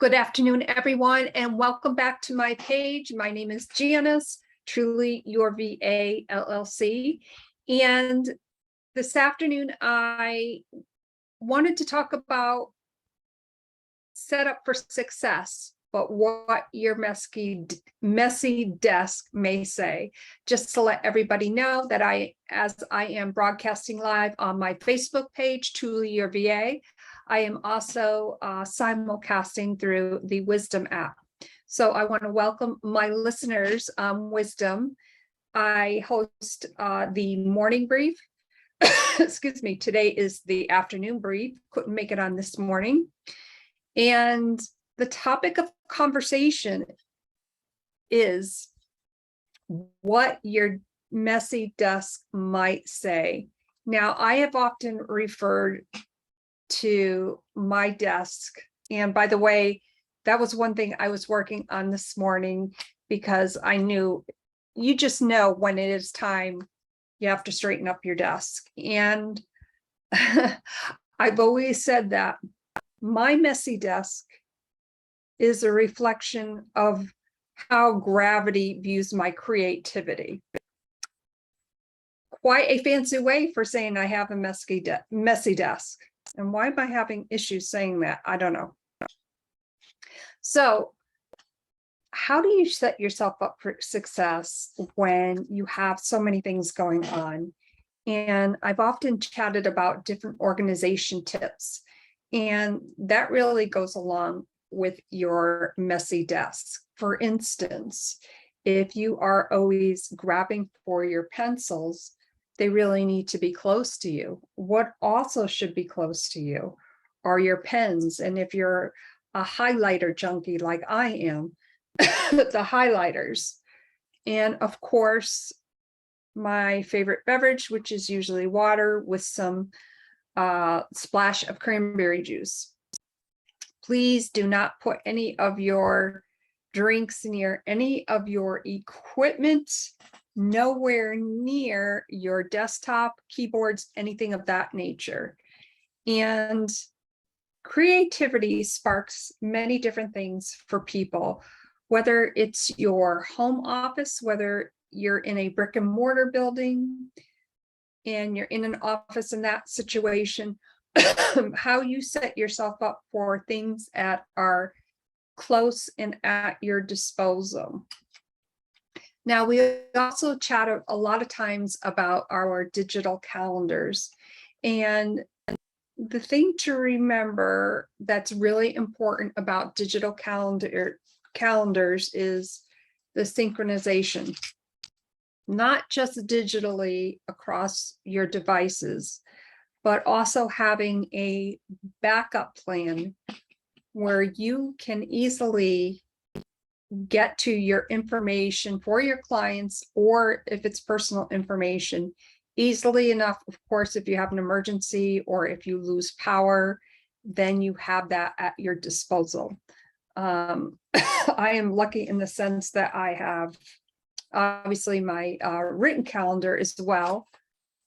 Good afternoon, everyone, and welcome back to my page. My name is Janis, TrulyYourVA LLC. And this afternoon, I wanted to talk about setup for success, but what your messy desk may say. Just to let everybody know that as I am broadcasting live on my Facebook page, TrulyYourVA, I am also simulcasting through the Wisdom app. So I want to welcome my listeners on Wisdom. I host the morning brief. Excuse me, today is the afternoon brief. Couldn't make it on this morning. And the topic of conversation is what your messy desk might say. Now, I have often referred to my desk. And by the way, that was one thing I was working on this morning, because I knew, you just know when it is time, you have to straighten up your desk. And I've always said that my messy desk is a reflection of how gravity views my creativity. Quite a fancy way for saying I have a messy desk. And why am I having issues saying that? I don't know. So how do you set yourself up for success when you have so many things going on? And I've often chatted about different organization tips, and that really goes along with your messy desk. For instance, if you are always grabbing for your pencils, they really need to be close to you. What also should be close to you are your pens. And if you're a highlighter junkie like I am, the highlighters. And of course, my favorite beverage, which is usually water with some splash of cranberry juice. Please do not put any of your drinks near any of your equipment, nowhere near your desktop, keyboards, anything of that nature. And creativity sparks many different things for people, whether it's your home office, whether you're in a brick and mortar building and you're in an office in that situation, how you set yourself up for things that are close and at your disposal. Now, we also chatted a lot of times about our digital calendars. And the thing to remember that's really important about digital calendars is the synchronization, not just digitally across your devices, but also having a backup plan where you can easily get to your information for your clients, or if it's personal information, easily enough. Of course, if you have an emergency or if you lose power, then you have that at your disposal. I am lucky in the sense that I have obviously my written calendar as well.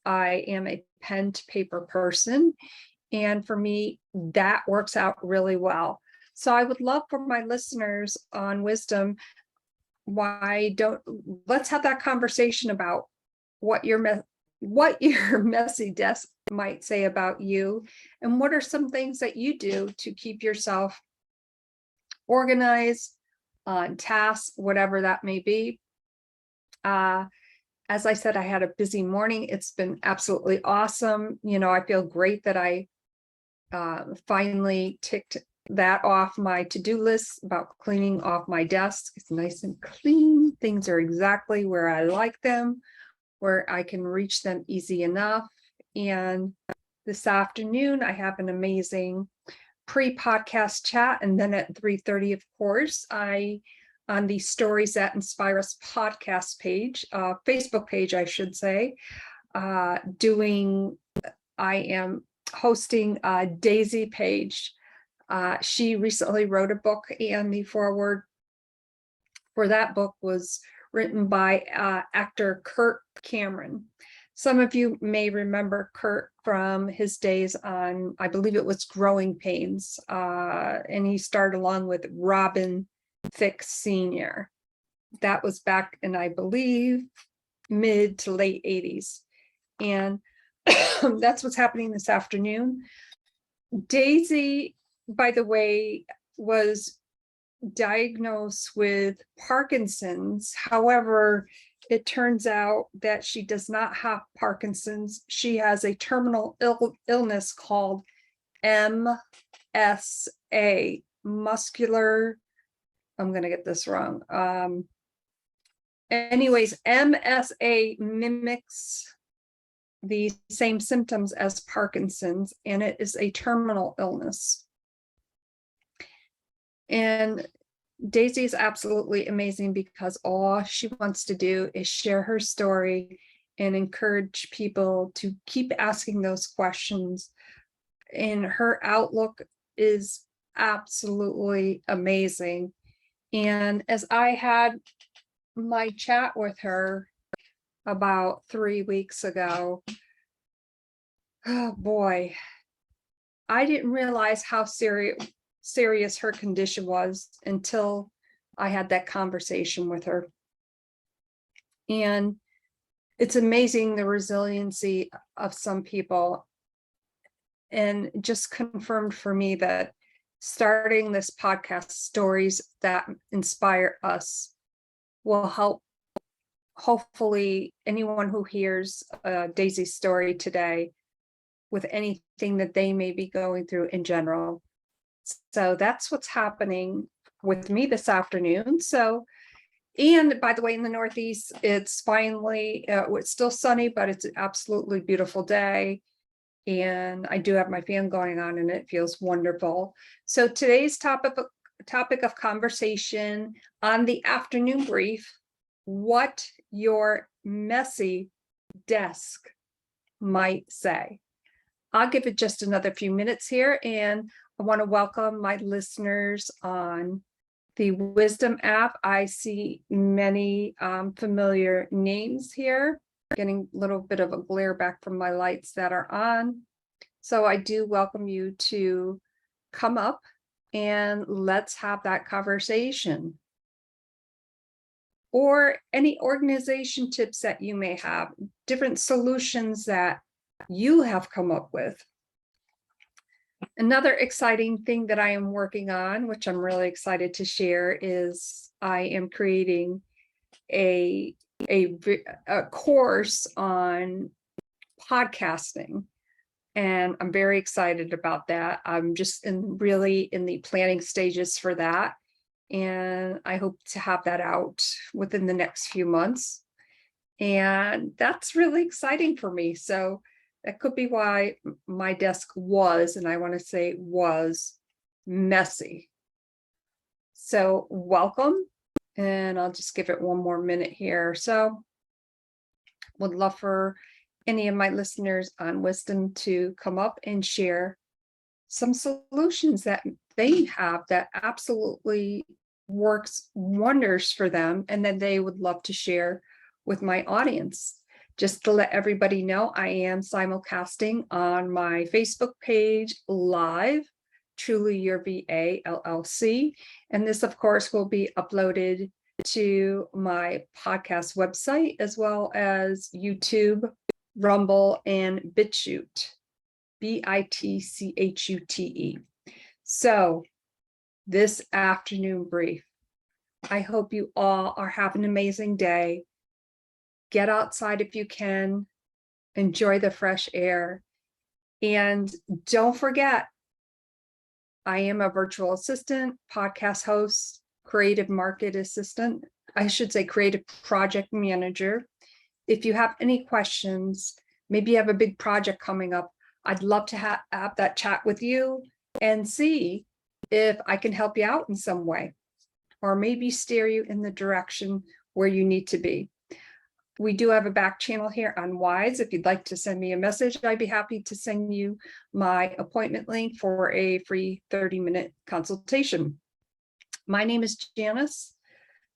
I am a pen to paper person, and for me, that works out really well. So I would love for my listeners on Wisdom, let's have that conversation about what your messy desk might say about you, and what are some things that you do to keep yourself organized, on task, whatever that may be. As I said, I had a busy morning. It's been absolutely awesome. You know, I feel great that I finally ticked that off my to-do list about cleaning off my desk. It's nice and clean. Things are exactly where I like them, where I can reach them easy enough. And this afternoon, I have an amazing pre-podcast chat. And then at 3:30, of course, on the Stories That Inspire Us podcast page, Facebook page, I should say, I am hosting Daisy Page. She recently wrote a book, and the foreword for that book was written by actor Kirk Cameron. Some of you may remember Kurt from his days on, I believe it was Growing Pains, and he started along with Robin Thicke Sr. That was back in, I believe, mid to late 80s. And that's what's happening this afternoon. Daisy, by the way, was diagnosed with Parkinson's. However, it turns out that she does not have Parkinson's. She has a terminal illness called MSA, muscular, I'm going to get this wrong. Anyways, MSA mimics the same symptoms as Parkinson's, and it is a terminal illness. And Daisy is absolutely amazing because all she wants to do is share her story and encourage people to keep asking those questions. And her outlook is absolutely amazing. And as I had my chat with her about 3 weeks ago, oh boy, I didn't realize how serious her condition was until I had that conversation with her. And it's amazing the resiliency of some people, and just confirmed for me that starting this podcast, Stories That Inspire Us, will help hopefully anyone who hears Daisy's story today with anything that they may be going through in general. So that's what's happening with me this afternoon. So, and by the way, in the Northeast, it's finally, it's still sunny, but it's an absolutely beautiful day. And I do have my fan going on and it feels wonderful. So today's topic of conversation on the afternoon brief: what your messy desk might say. I'll give it just another few minutes here, and I want to welcome my listeners on the Wisdom app. I see many familiar names here, getting a little bit of a glare back from my lights that are on. So I do welcome you to come up and let's have that conversation. Or any organization tips that you may have, different solutions that you have come up with. Another exciting thing that I am working on, which I'm really excited to share, is I am creating a course on podcasting. And I'm very excited about that. I'm just really in the planning stages for that. And I hope to have that out within the next few months. And that's really exciting for me. So that could be why my desk was, and I want to say was, messy. So welcome. And I'll just give it one more minute here. So would love for any of my listeners on Wisdom to come up and share some solutions that they have that absolutely works wonders for them, and then they would love to share with my audience. Just to let everybody know, I am simulcasting on my Facebook page live, TrulyYourVA LLC, and this of course will be uploaded to my podcast website as well as YouTube, Rumble, and BitChute, BITCHUTE. So this afternoon brief, I hope you all are having an amazing day. Get outside if you can, enjoy the fresh air, and don't forget, I am a virtual assistant, podcast host, creative market assistant, I should say creative project manager. If you have any questions, maybe you have a big project coming up, I'd love to have that chat with you and see if I can help you out in some way, or maybe steer you in the direction where you need to be. We do have a back channel here on Wise. If you'd like to send me a message, I'd be happy to send you my appointment link for a free 30-minute consultation. My name is Janis,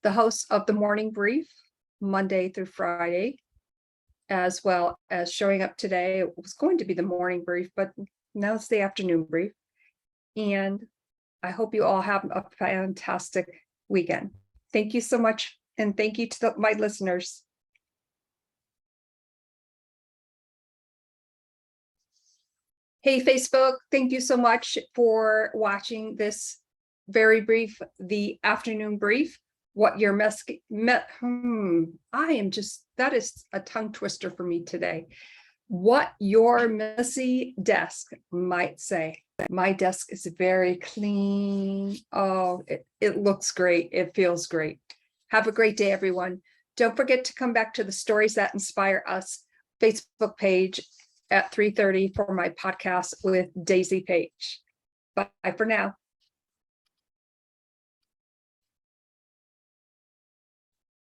the host of the Morning Brief, Monday through Friday. as well as showing up today. It was going to be the morning brief, but now it's the afternoon brief. And I hope you all have a fantastic weekend. Thank you so much. And thank you to my listeners. Hey, Facebook, thank you so much for watching this very brief, the afternoon brief. What your that is a tongue twister for me today. What your messy desk might say. My desk is very clean. Oh, it looks great. It feels great. Have a great day, everyone. Don't forget to come back to the Stories That Inspire Us Facebook page at 3:30 for my podcast with Daisy Page. Bye for now.